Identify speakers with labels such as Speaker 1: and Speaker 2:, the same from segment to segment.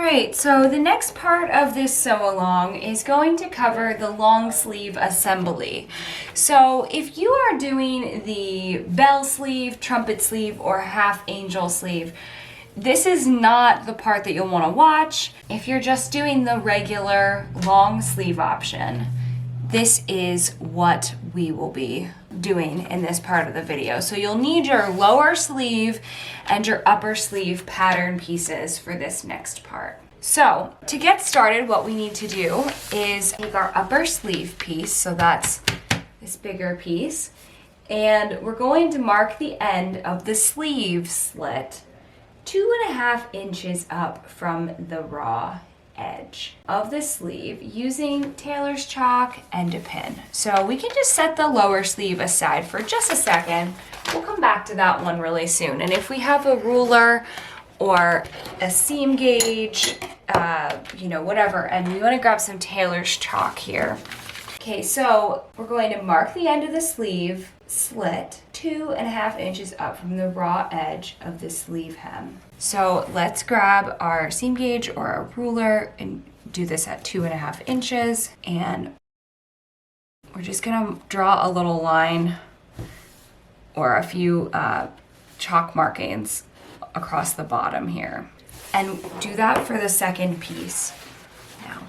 Speaker 1: Alright, so the next part of this sew along is going to cover the long sleeve assembly. So if you are doing the bell sleeve, trumpet sleeve, or half angel sleeve, this is not the part that you'll want to watch. If you're just doing the regular long sleeve option, this is what we will be doing in this part of the video. So you'll need your lower sleeve and your upper sleeve pattern pieces for this next part. So to get started, what we need to do is take our upper sleeve piece, so that's this bigger piece, and we're going to mark the end of the sleeve slit 2.5 inches up from the raw edge of the sleeve using tailor's chalk and a pin. So we can just set the lower sleeve aside for just a second. We'll come back to that one really soon. And if we have a ruler or a seam gauge, whatever, and we want to grab some tailor's chalk here. Okay, so we're going to mark the end of the sleeve slit 2.5 inches up from the raw edge of the sleeve hem. So let's grab our seam gauge or a ruler and do this at 2.5 inches. And we're just gonna draw a little line or a few chalk markings across the bottom here. And do that for the second piece now.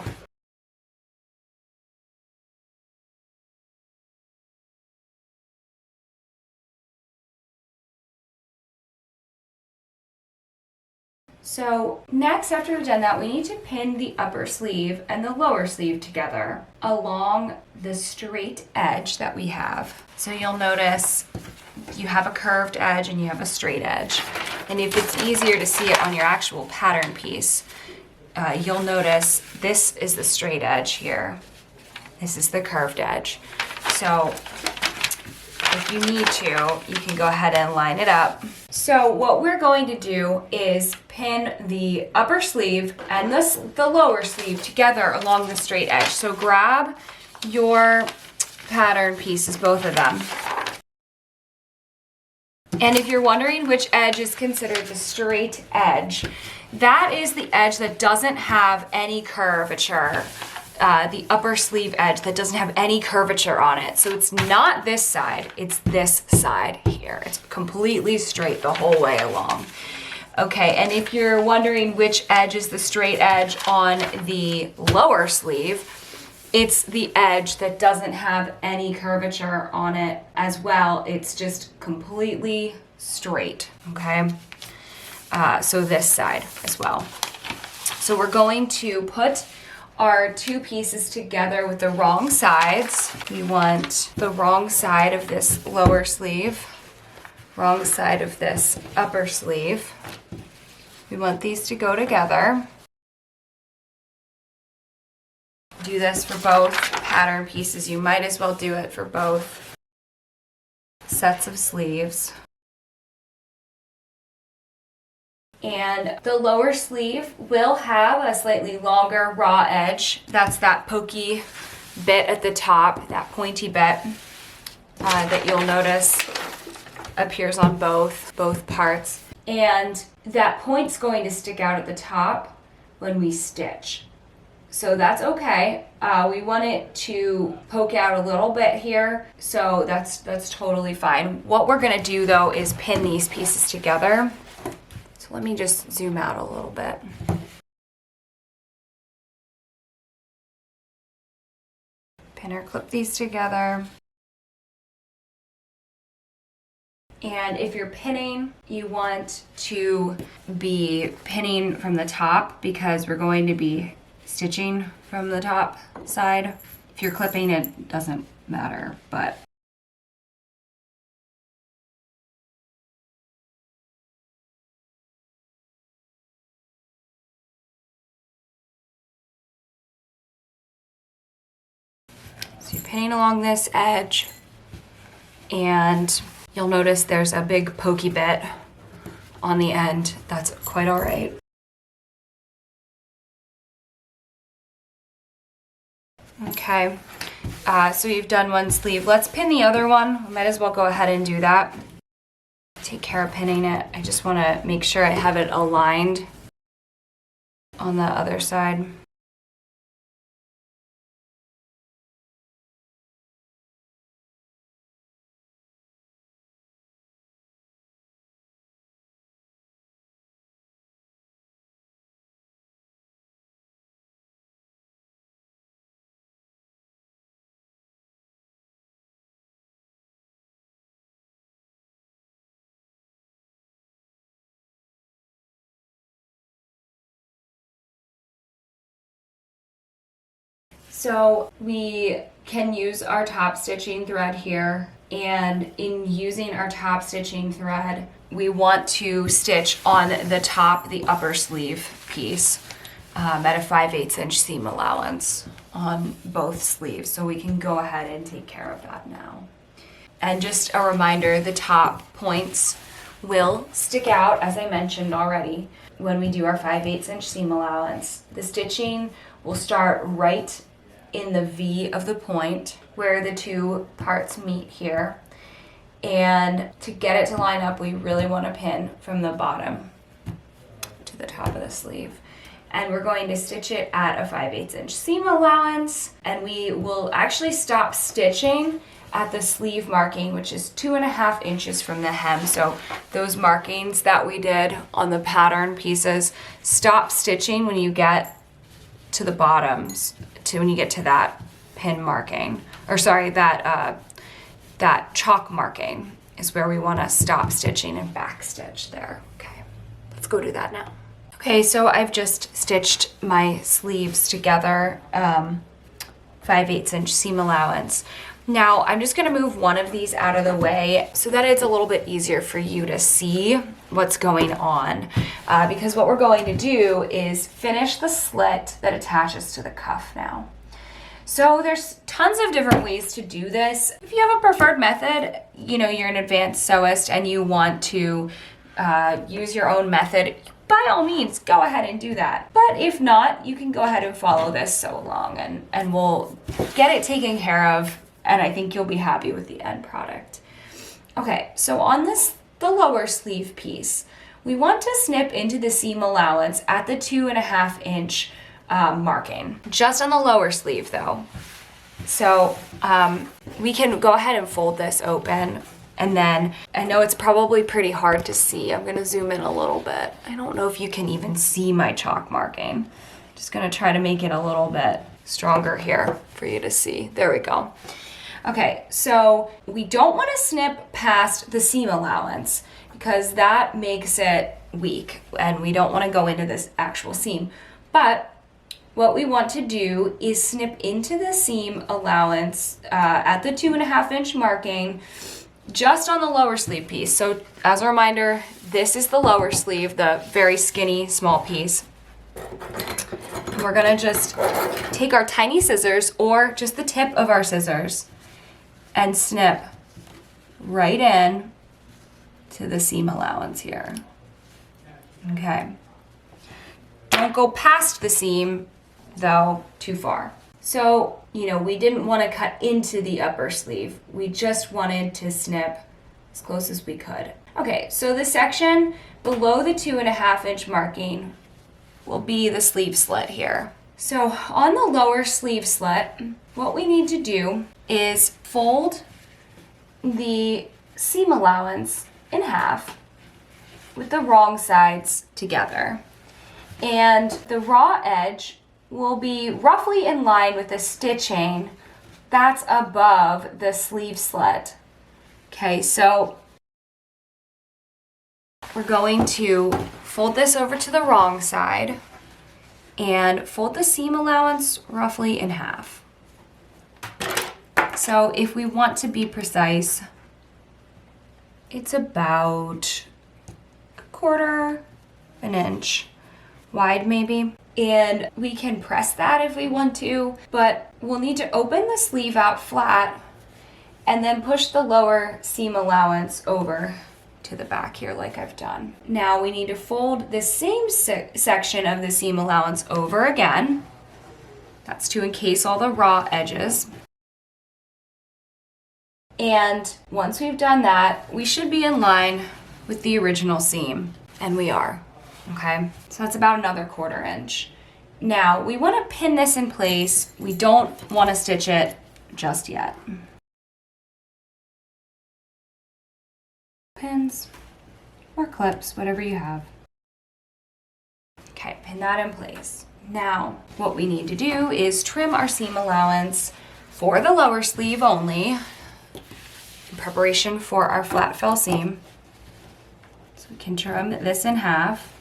Speaker 1: So next, after we've done that, we need to pin the upper sleeve and the lower sleeve together along the straight edge that we have. So you'll notice you have a curved edge and you have a straight edge. And if it's easier to see it on your actual pattern piece, you'll notice this is the straight edge here. This is the curved edge. So if you need to, you can go ahead and line it up. So what we're going to do is pin the upper sleeve and the lower sleeve together along the straight edge. So grab your pattern pieces, both of them. And if you're wondering which edge is considered the straight edge, that is the edge that doesn't have any curvature. The upper sleeve edge that doesn't have any curvature on it. So it's not this side, it's this side here. It's completely straight the whole way along. Okay, and if you're wondering which edge is the straight edge on the lower sleeve, it's the edge that doesn't have any curvature on it as well. It's just completely straight, okay? So this side as well. So we're going to put our two pieces together with the wrong sides. We want the wrong side of this lower sleeve, wrong side of this upper sleeve. We want these to go together. Do this for both pattern pieces. You might as well do it for both sets of sleeves. And the lower sleeve will have a slightly longer raw edge. That's that pokey bit at the top, that pointy bit that you'll notice appears on both parts. And that point's going to stick out at the top when we stitch. So that's okay. We want it to poke out a little bit here, so that's totally fine. What we're gonna do though is pin these pieces together. So let me just zoom out a little bit. Pin or clip these together. And if you're pinning, you want to be pinning from the top because we're going to be stitching from the top side. If you're clipping, it doesn't matter, but so you're pinning along this edge, and you'll notice there's a big pokey bit on the end. That's quite all right. Okay, so you've done one sleeve. Let's pin the other one. Might as well go ahead and do that. Take care of pinning it. I just want to make sure I have it aligned on the other side. So we can use our top stitching thread here, and in using our top stitching thread, we want to stitch on the top, the upper sleeve piece at a 5/8 inch seam allowance on both sleeves. So we can go ahead and take care of that now. And just a reminder, the top points will stick out, as I mentioned already, when we do our 5/8 inch seam allowance. The stitching will start right in the V of the point where the two parts meet here. And to get it to line up, we really want to pin from the bottom to the top of the sleeve. And we're going to stitch it at a 5/8 inch seam allowance, and we will actually stop stitching at the sleeve marking, which is 2.5 inches from the hem. So those markings that we did on the pattern pieces, stop stitching when you get to the bottoms, when you get to that pin marking, or sorry, that chalk marking is where we want to stop stitching and back stitch there. Okay, let's go do that now. Okay, so I've just stitched my sleeves together, 5/8 inch seam allowance. Now I'm just gonna move one of these out of the way so that it's a little bit easier for you to see what's going on, because what we're going to do is finish the slit that attaches to the cuff now. So there's tons of different ways to do this. If you have a preferred method, you know, you're an advanced sewist and you want to use your own method, by all means, go ahead and do that. But if not, you can go ahead and follow this sew along and we'll get it taken care of, and I think you'll be happy with the end product. Okay, so on the lower sleeve piece, we want to snip into the seam allowance at the 2.5 inch marking, just on the lower sleeve though. So we can go ahead and fold this open, and then I know it's probably pretty hard to see. I'm gonna zoom in a little bit. I don't know if you can even see my chalk marking. Just gonna try to make it a little bit stronger here for you to see. There we go. Okay, so we don't want to snip past the seam allowance because that makes it weak and we don't want to go into this actual seam. But what we want to do is snip into the seam allowance at the 2.5 inch marking just on the lower sleeve piece. So as a reminder, this is the lower sleeve, the very skinny small piece. We're gonna just take our tiny scissors or just the tip of our scissors and snip right in to the seam allowance here. Okay. Don't go past the seam though too far. So, you know, we didn't want to cut into the upper sleeve. We just wanted to snip as close as we could. Okay, so the section below the 2.5 inch marking will be the sleeve slit here. So on the lower sleeve slit, what we need to do is fold the seam allowance in half with the wrong sides together. And the raw edge will be roughly in line with the stitching that's above the sleeve slit. Okay, so we're going to fold this over to the wrong side and fold the seam allowance roughly in half. So if we want to be precise, it's about 1/4 inch wide maybe. And we can press that if we want to, but we'll need to open the sleeve out flat and then push the lower seam allowance over to the back here like I've done. Now we need to fold the same section of the seam allowance over again. That's to encase all the raw edges. And once we've done that, we should be in line with the original seam, and we are. Okay, so that's about another 1/4 inch. Now we want to pin this in place. We don't want to stitch it just yet. Pins or clips, whatever you have. Okay, pin that in place. Now, what we need to do is trim our seam allowance for the lower sleeve only in preparation for our flat fell seam. So we can trim this in half.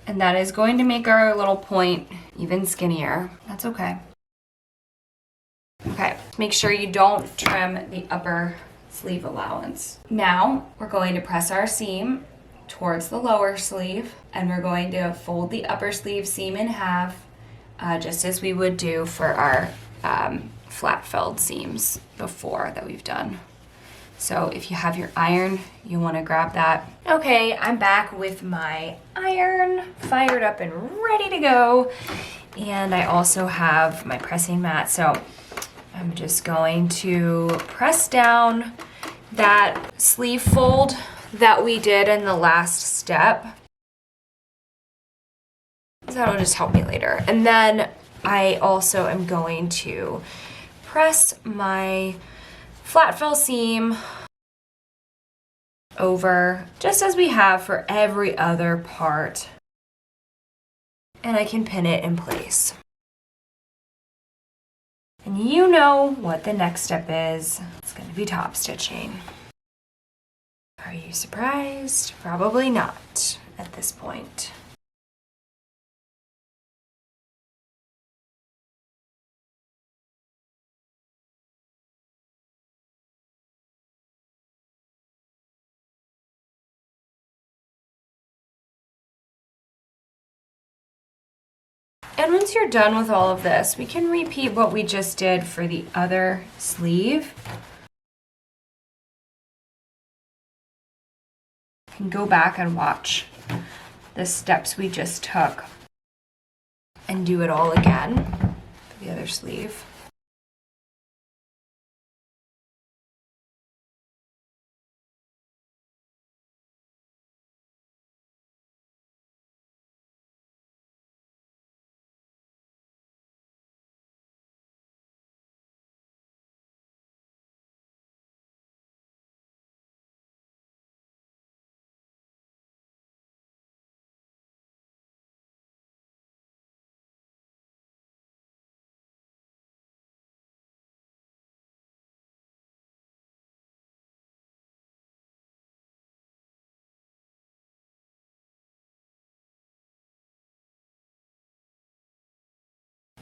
Speaker 1: And that is going to make our little point even skinnier. That's okay. Okay, make sure you don't trim the upper sleeve allowance. Now we're going to press our seam towards the lower sleeve, and we're going to fold the upper sleeve seam in half, just as we would do for our flat felled seams before that we've done. So if you have your iron, you want to grab that. Okay, I'm back with my iron fired up and ready to go. And I also have my pressing mat. So I'm just going to press down that sleeve fold that we did in the last step. That'll just help me later. And then I also am going to press my flat fell seam over, just as we have for every other part. And I can pin it in place. And you know what the next step is. It's going to be top stitching. Are you surprised? Probably not at this point. And once you're done with all of this, we can repeat what we just did for the other sleeve. You can go back and watch the steps we just took and do it all again for the other sleeve.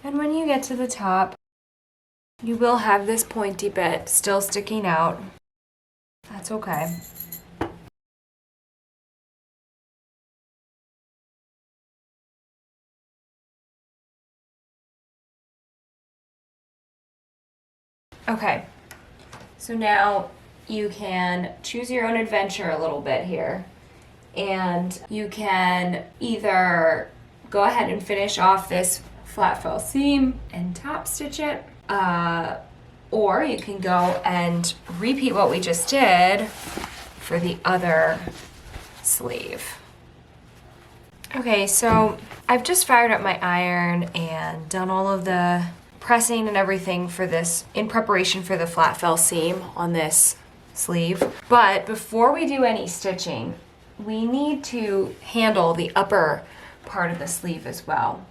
Speaker 1: And when you get to the top, you will have this pointy bit still sticking out. That's okay. Okay, so now you can choose your own adventure a little bit here. And you can either go ahead and finish off this flat fell seam and top stitch it, or you can go and repeat what we just did for the other sleeve. Okay, so I've just fired up my iron and done all of the pressing and everything for this in preparation for the flat fell seam on this sleeve. But before we do any stitching, we need to handle the upper part of the sleeve as well.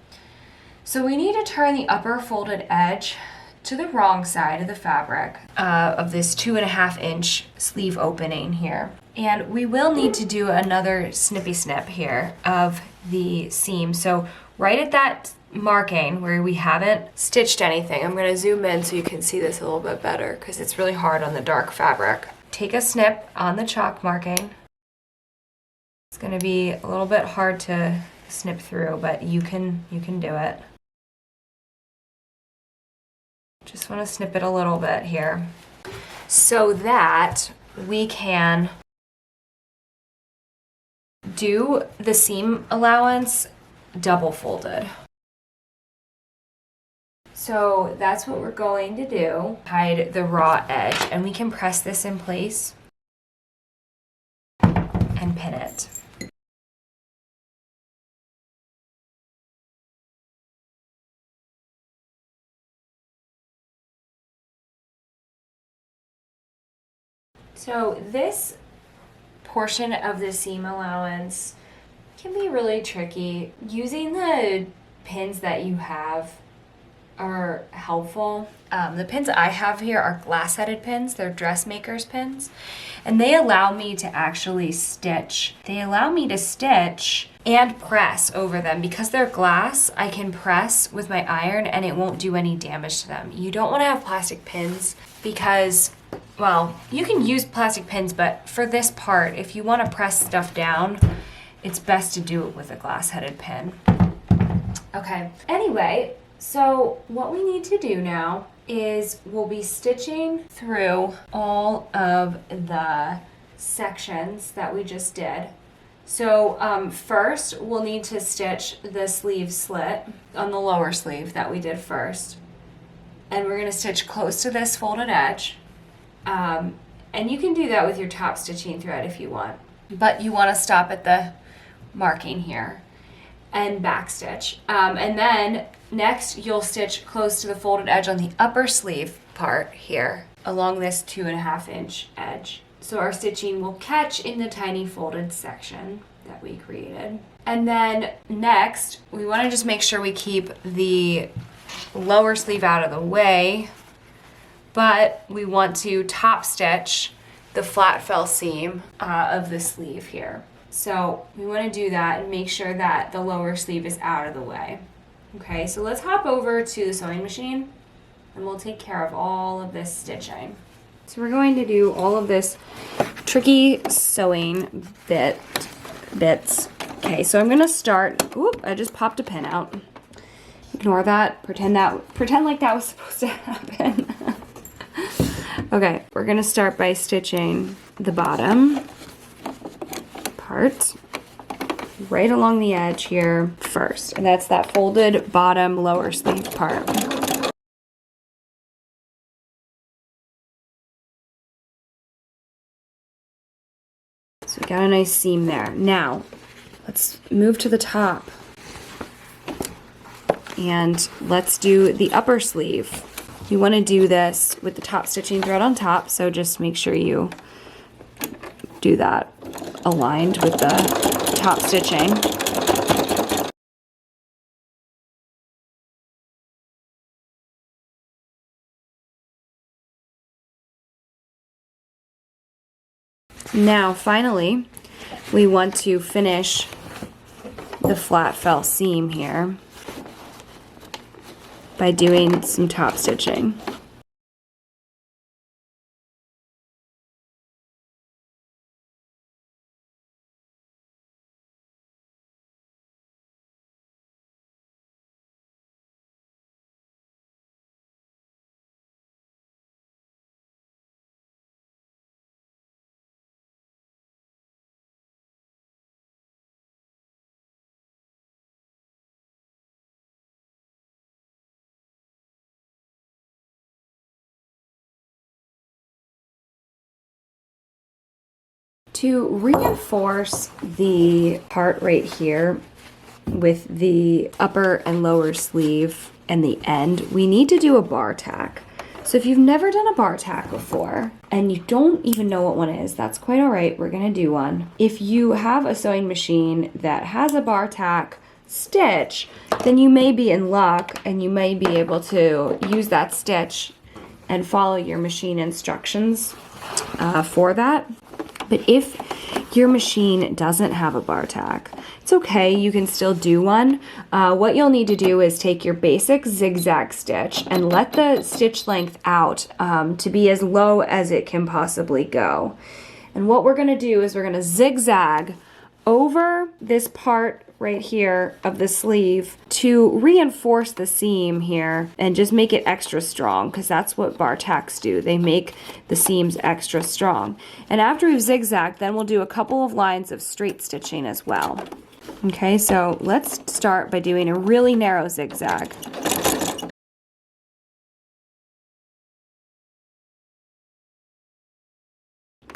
Speaker 1: So we need to turn the upper folded edge to the wrong side of the fabric of this 2.5 inch sleeve opening here. And we will need to do another snippy snip here of the seam. So right at that marking where we haven't stitched anything, I'm going to zoom in so you can see this a little bit better because it's really hard on the dark fabric. Take a snip on the chalk marking. It's going to be a little bit hard to snip through, but you can do it. Just want to snip it a little bit here. so that we can do the seam allowance double folded. So that's what we're going to do. Hide the raw edge, and we can press this in place and pin it. So this portion of the seam allowance can be really tricky. Using the pins that you have are helpful. The pins I have here are glass-headed pins. They're dressmaker's pins, and they allow me to actually stitch. They allow me to stitch and press over them. Because they're glass, I can press with my iron and it won't do any damage to them. You don't want to have plastic pins because, well, you can use plastic pins, but for this part, if you want to press stuff down, it's best to do it with a glass-headed pin. Okay, anyway, so what we need to do now is we'll be stitching through all of the sections that we just did. So first we'll need to stitch the sleeve slit on the lower sleeve that we did first. And we're gonna stitch close to this folded edge. And you can do that with your top stitching thread if you want, but you wanna stop at the marking here and back stitch. And then next you'll stitch close to the folded edge on the upper sleeve part here along this 2.5 inch edge. So our stitching will catch in the tiny folded section that we created. And then next, we want to just make sure we keep the lower sleeve out of the way, but we want to top stitch the flat fell seam of the sleeve here. So we want to do that and make sure that the lower sleeve is out of the way. Okay, so let's hop over to the sewing machine and we'll take care of all of this stitching. So we're going to do all of this tricky sewing bits. Okay, so I'm gonna start, oop, I just popped a pin out. Ignore that, pretend like that was supposed to happen. Okay, we're gonna start by stitching the bottom part right along the edge here first. And that's that folded bottom lower sleeve part. So we got a nice seam there. Now, let's move to the top. And let's do the upper sleeve. You want to do this with the top stitching thread on top, so just make sure you do that aligned with the top stitching. Now, finally, we want to finish the flat fell seam here by doing some top stitching. To reinforce the part right here with the upper and lower sleeve and the end, we need to do a bar tack. So if you've never done a bar tack before and you don't even know what one is, that's quite all right. We're gonna do one. If you have a sewing machine that has a bar tack stitch, then you may be in luck and you may be able to use that stitch and follow your machine instructions for that. But if your machine doesn't have a bar tack, it's okay, you can still do one. What you'll need to do is take your basic zigzag stitch and let the stitch length out to be as low as it can possibly go. And what we're gonna do is we're gonna zigzag over this part right here of the sleeve to reinforce the seam here and just make it extra strong, because that's what bar tacks do. They make the seams extra strong. And after we've zigzagged, then we'll do a couple of lines of straight stitching as well. Okay, so let's start by doing a really narrow zigzag.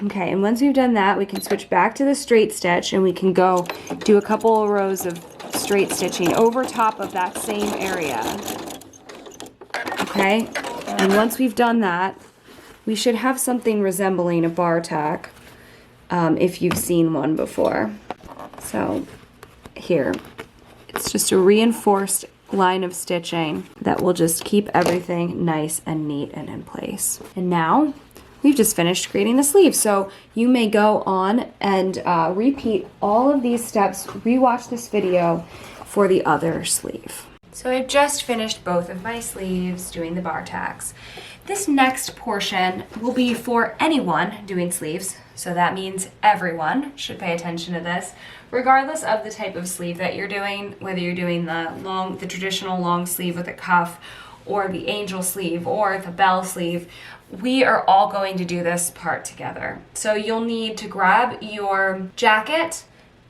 Speaker 1: Okay, and once we've done that, we can switch back to the straight stitch and we can go do a couple of rows of straight stitching over top of that same area. Okay, and once we've done that, we should have something resembling a bar tack if you've seen one before. So here, it's just a reinforced line of stitching that will just keep everything nice and neat and in place. And now, we've just finished creating the sleeve, so you may go on and repeat all of these steps, rewatch this video for the other sleeve. So I've just finished both of my sleeves doing the bar tacks. This next portion will be for anyone doing sleeves, so that means everyone should pay attention to this, regardless of the type of sleeve that you're doing, whether you're doing the traditional long sleeve with a cuff, or the angel sleeve, or the bell sleeve. We are all going to do this part together. So you'll need to grab your jacket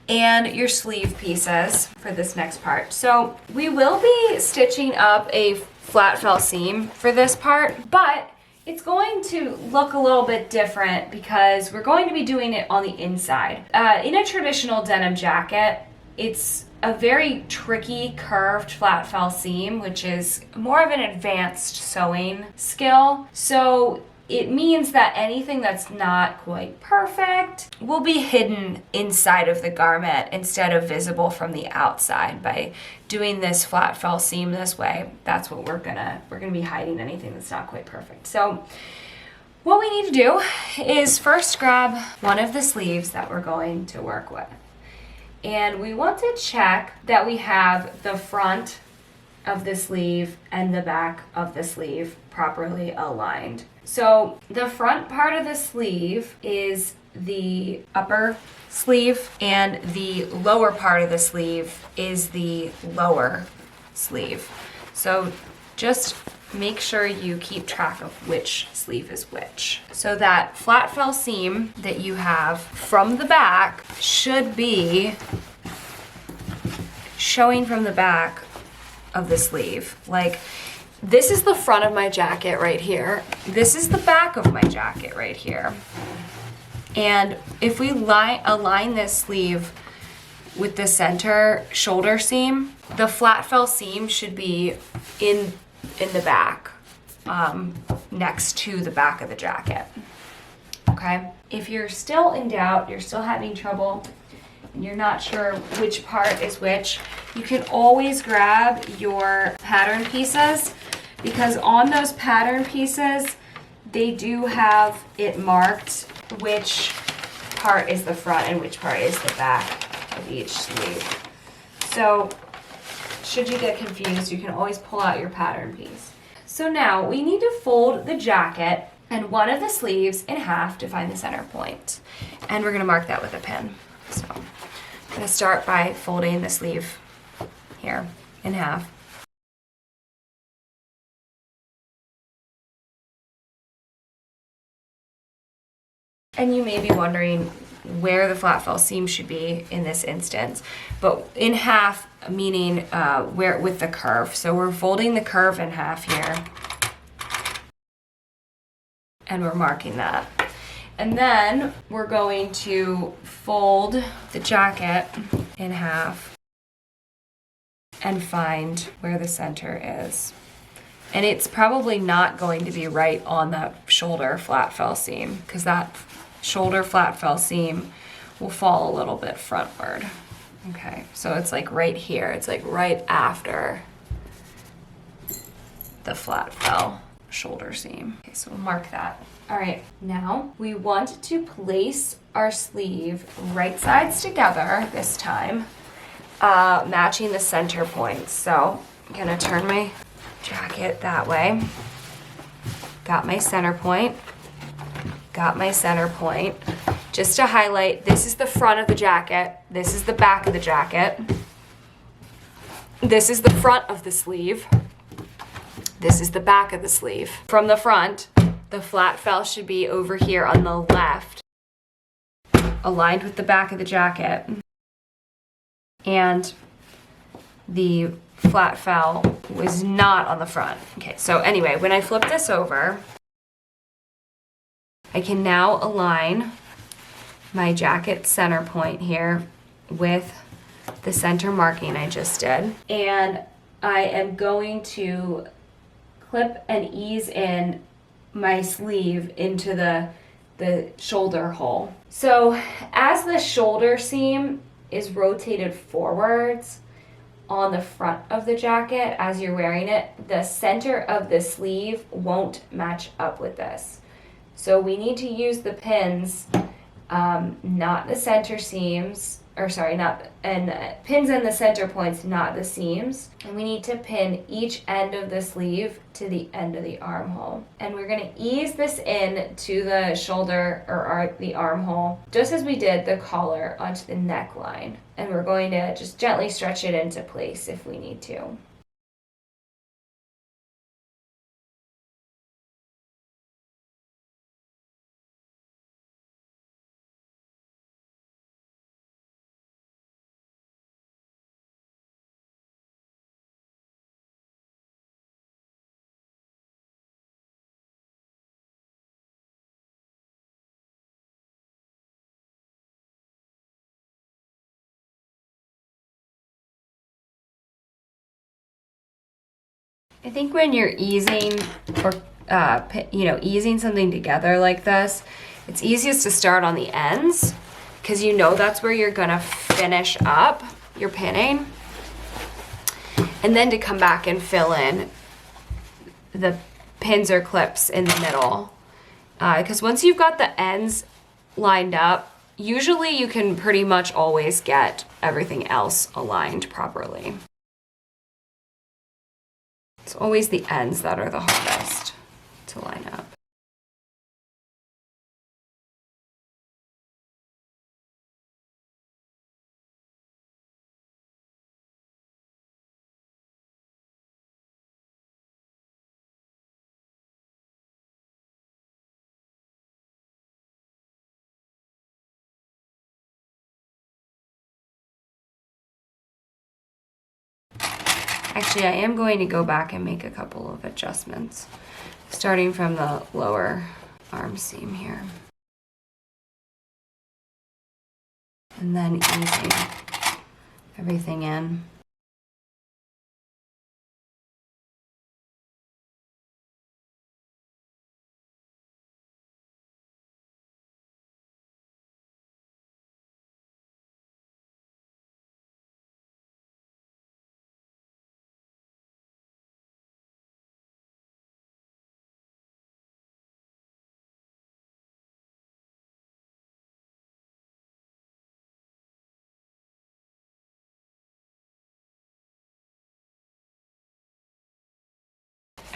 Speaker 1: and your sleeve pieces for this next part. So we will be stitching up a flat fell seam for this part, but it's going to look a little bit different because we're going to be doing it on the inside. In a traditional denim jacket, it's a very tricky curved flat fell seam, which is more of an advanced sewing skill. So it means that anything that's not quite perfect will be hidden inside of the garment instead of visible from the outside. By doing this flat fell seam this way, that's what we're gonna be hiding anything that's not quite perfect. So what we need to do is first grab one of the sleeves that we're going to work with. And we want to check that we have the front of the sleeve and the back of the sleeve properly aligned. So the front part of the sleeve is the upper sleeve and the lower part of the sleeve is the lower sleeve. So just make sure you keep track of which sleeve is which. So that flat fell seam that you have from the back should be showing from the back of the sleeve. Like, this is the front of my jacket right here. This is the back of my jacket right here. And if we align this sleeve with the center shoulder seam, the flat fell seam should be in the back, next to the back of the jacket. Okay? If you're still in doubt, you're still having trouble, and you're not sure which part is which, you can always grab your pattern pieces, because on those pattern pieces, they do have it marked which part is the front and which part is the back of each sleeve. So should you get confused, you can always pull out your pattern piece. So now we need to fold the jacket and one of the sleeves in half to find the center point. And we're gonna mark that with a pin. So I'm gonna start by folding the sleeve here in half. And you may be wondering where the flat fell seam should be in this instance, but in half meaning where with the curve. So we're folding the curve in half here, and we're marking that. And then we're going to fold the jacket in half and find where the center is. And it's probably not going to be right on that shoulder flat fell seam, because that shoulder flat fell seam will fall a little bit frontward. Okay, so it's like right here. It's like right after the flat fell shoulder seam. Okay, so we'll mark that. All right, now we want to place our sleeve right sides together this time, matching the center points. So I'm gonna turn my jacket that way. Got my center point. Got my center point. Just to highlight, this is the front of the jacket, this is the back of the jacket. This is the front of the sleeve. This is the back of the sleeve. From the front, the flat fell should be over here on the left, aligned with the back of the jacket. And the flat fell was not on the front. Okay, so anyway, when I flip this over, I can now align my jacket center point here with the center marking I just did. And I am going to clip and ease in my sleeve into the shoulder hole. So as the shoulder seam is rotated forwards on the front of the jacket as you're wearing it, the center of the sleeve won't match up with this. So we need to use the pins, not the center seams, or sorry, pins in the center points, not the seams. And we need to pin each end of the sleeve to the end of the armhole. And we're gonna ease this in to the shoulder or the armhole, just as we did the collar onto the neckline. And we're going to just gently stretch it into place if we need to. I think when you're easing or easing something together like this, it's easiest to start on the ends because you know that's where you're gonna finish up your pinning, and then to come back and fill in the pins or clips in the middle. Because once you've got the ends lined up, usually you can pretty much always get everything else aligned properly. It's always the ends that are the hardest to line up. Actually, I am going to go back and make a couple of adjustments, starting from the lower arm seam here. And then easing everything in.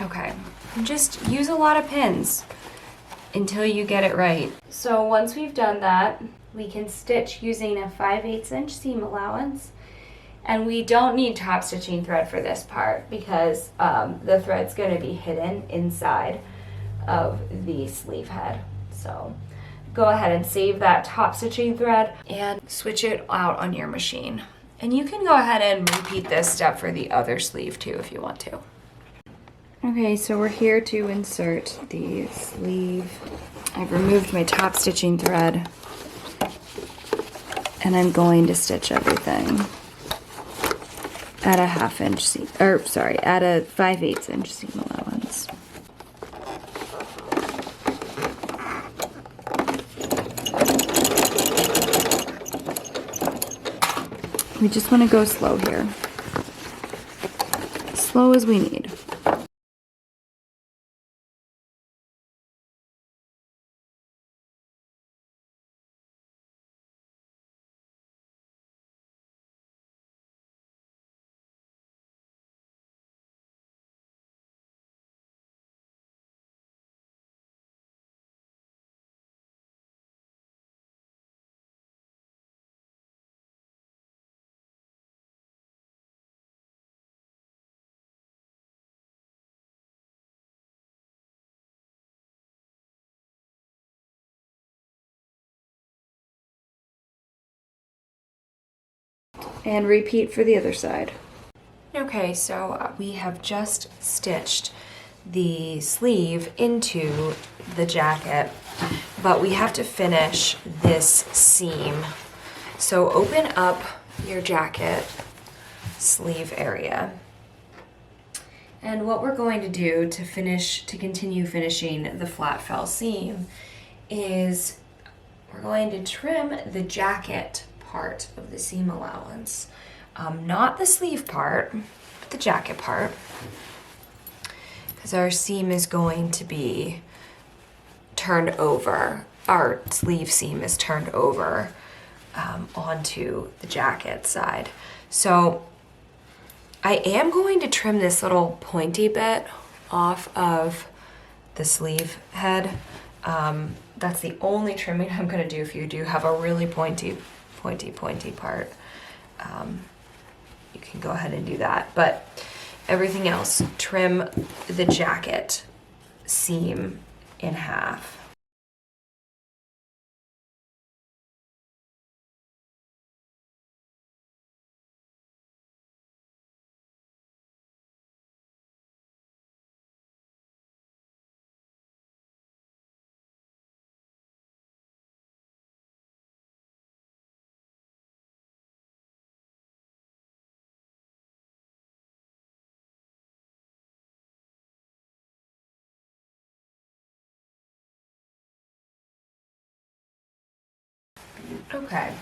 Speaker 1: Okay, and just use a lot of pins until you get it right. So once we've done that, we can stitch using a 5/8 inch seam allowance. And we don't need top stitching thread for this part because the thread's going to be hidden inside of the sleeve head. So go ahead and save that top stitching thread and switch it out on your machine. And you can go ahead and repeat this step for the other sleeve too if you want to. Okay, so we're here to insert the sleeve. I've removed my top stitching thread and I'm going to stitch everything at a 1/2 inch seam, or sorry, at a 5/8 inch seam allowance. We just want to go slow here. Slow as we need. And repeat for the other side. Okay, so we have just stitched the sleeve into the jacket, but we have to finish this seam. So open up your jacket sleeve area. And what we're going to do to continue finishing the flat fell seam is we're going to trim the jacket part of the seam allowance. Not the sleeve part, but the jacket part. Because our seam is going to be turned over. Our sleeve seam is turned over onto the jacket side. So I am going to trim this little pointy bit off of the sleeve head. That's the only trimming I'm going to do. If you do have a really pointy part, you can go ahead and do that. But everything else, trim the jacket seam in half. Okay,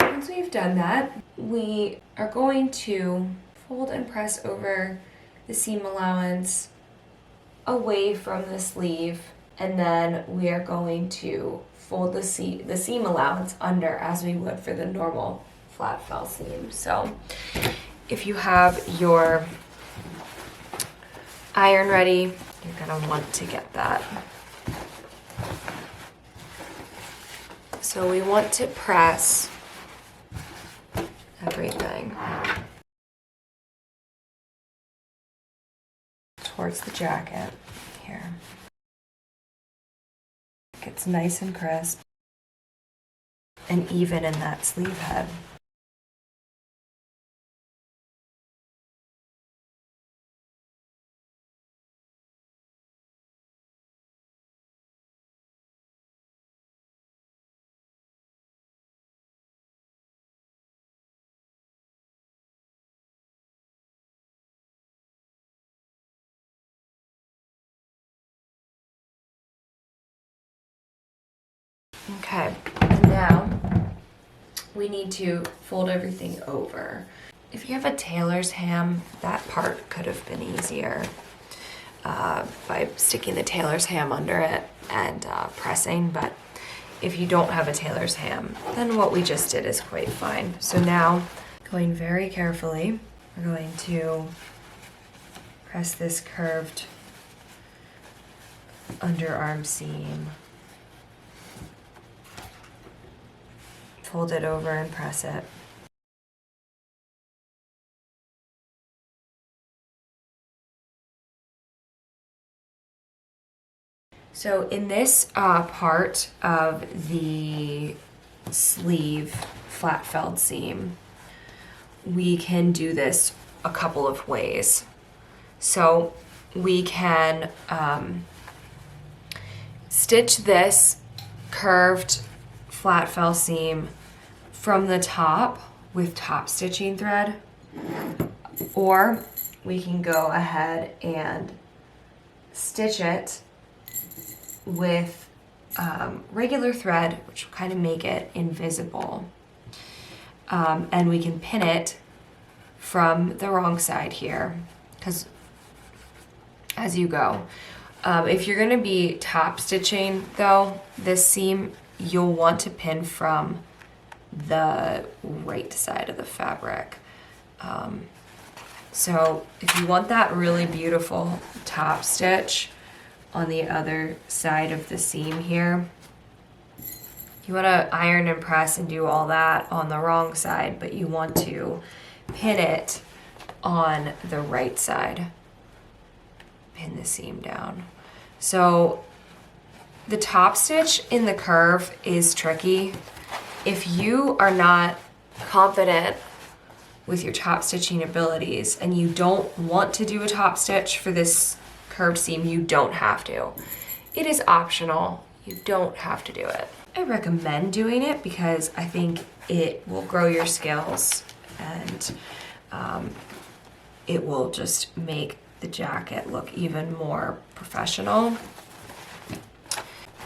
Speaker 1: once we've done that, we are going to fold and press over the seam allowance away from the sleeve, and then we are going to fold the seam allowance under as we would for the normal flat fell seam. So if you have your iron ready, you're gonna want to get that. So we want to press everything towards the jacket here. It's nice and crisp and even in that sleeve head. Okay, now we need to fold everything over. If you have a tailor's ham, that part could have been easier by sticking the tailor's ham under it and pressing, but if you don't have a tailor's ham, then what we just did is quite fine. So now, going very carefully, we're going to press this curved underarm seam. Fold it over and press it. So in this part of the sleeve flat felled seam, we can do this a couple of ways. So we can stitch this curved flat fell seam from the top with top stitching thread, or we can go ahead and stitch it with regular thread, which will kind of make it invisible, and we can pin it from the wrong side here, because as you go, if you're going to be top stitching though this seam, you'll want to pin from the right side of the fabric. So if you want that really beautiful top stitch on the other side of the seam here, you want to iron and press and do all that on the wrong side, but you want to pin it on the right side. Pin the seam down. So the top stitch in the curve is tricky. If you are not confident with your top stitching abilities and you don't want to do a top stitch for this curved seam, you don't have to. It is optional. You don't have to do it. I recommend doing it because I think it will grow your skills and it will just make the jacket look even more professional.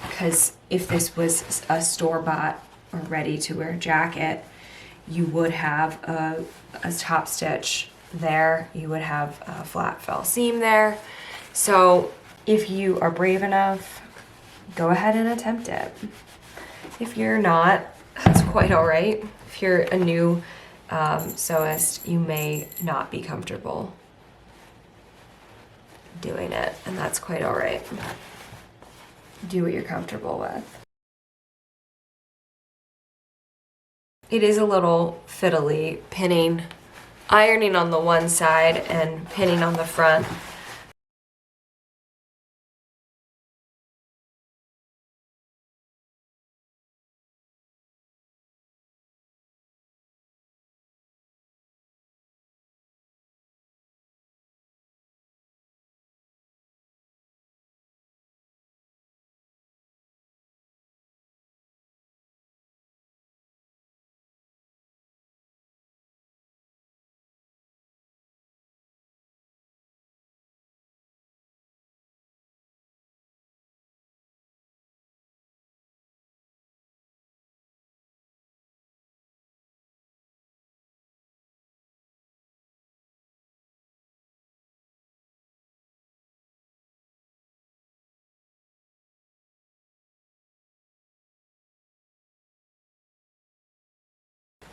Speaker 1: Because if this was a store-bought or ready-to-wear jacket, you would have a top stitch there, you would have a flat fell seam there. So if you are brave enough, go ahead and attempt it. If you're not, that's quite all right. If you're a new sewist, you may not be comfortable doing it, and that's quite all right. Do what you're comfortable with. It is a little fiddly pinning, ironing on the one side and pinning on the front.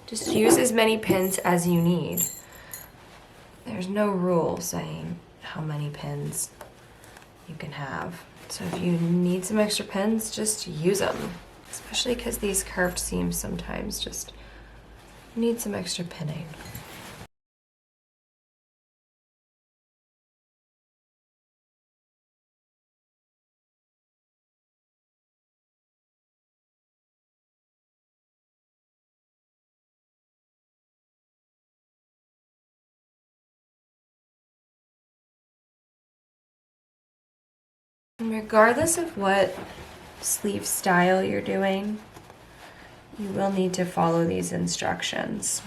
Speaker 1: Just use as many pins as you need. There's no rule saying how many pins you can have. So if you need some extra pins, just use them. Especially because these curved seams sometimes just need some extra pinning. And regardless of what sleeve style you're doing, you will need to follow these instructions.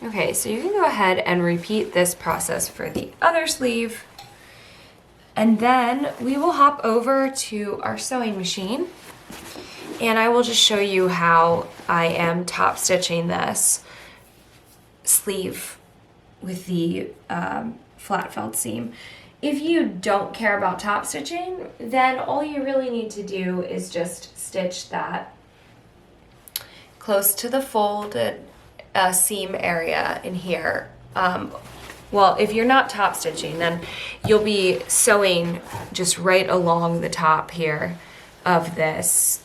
Speaker 1: Okay, so you can go ahead and repeat this process for the other sleeve. And then we will hop over to our sewing machine and I will just show you how I am top stitching this sleeve with the flat felt seam. If you don't care about top stitching, then all you really need to do is just stitch that close to the folded seam area in here. Well, if you're not top stitching, then you'll be sewing just right along the top here of this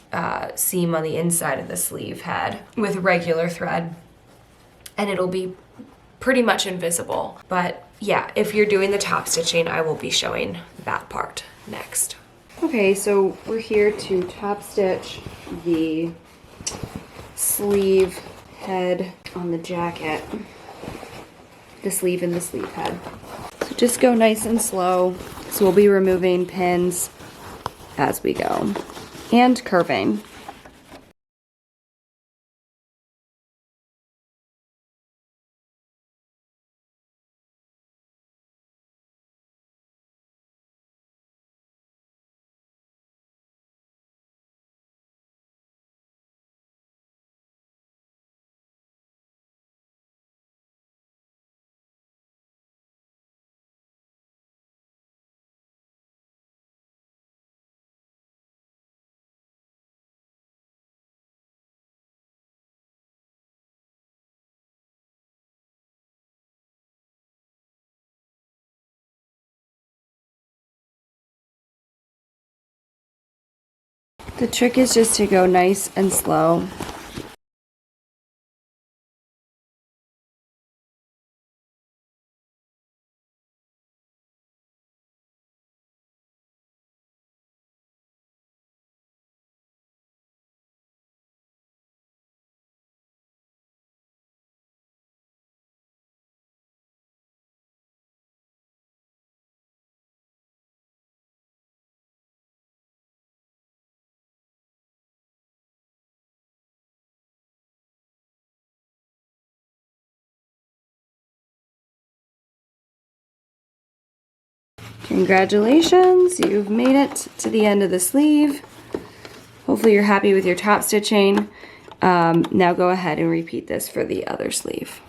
Speaker 1: seam on the inside of the sleeve head with regular thread, and it'll be pretty much invisible. But yeah, if you're doing the top stitching, I will be showing that part next. Okay, so we're here to top stitch the sleeve head on the jacket. The sleeve and the sleeve head. So just go nice and slow. So we'll be removing pins as we go and curving. The trick is just to go nice and slow. Congratulations, you've made it to the end of the sleeve. Hopefully you're happy with your top stitching. Now go ahead and repeat this for the other sleeve.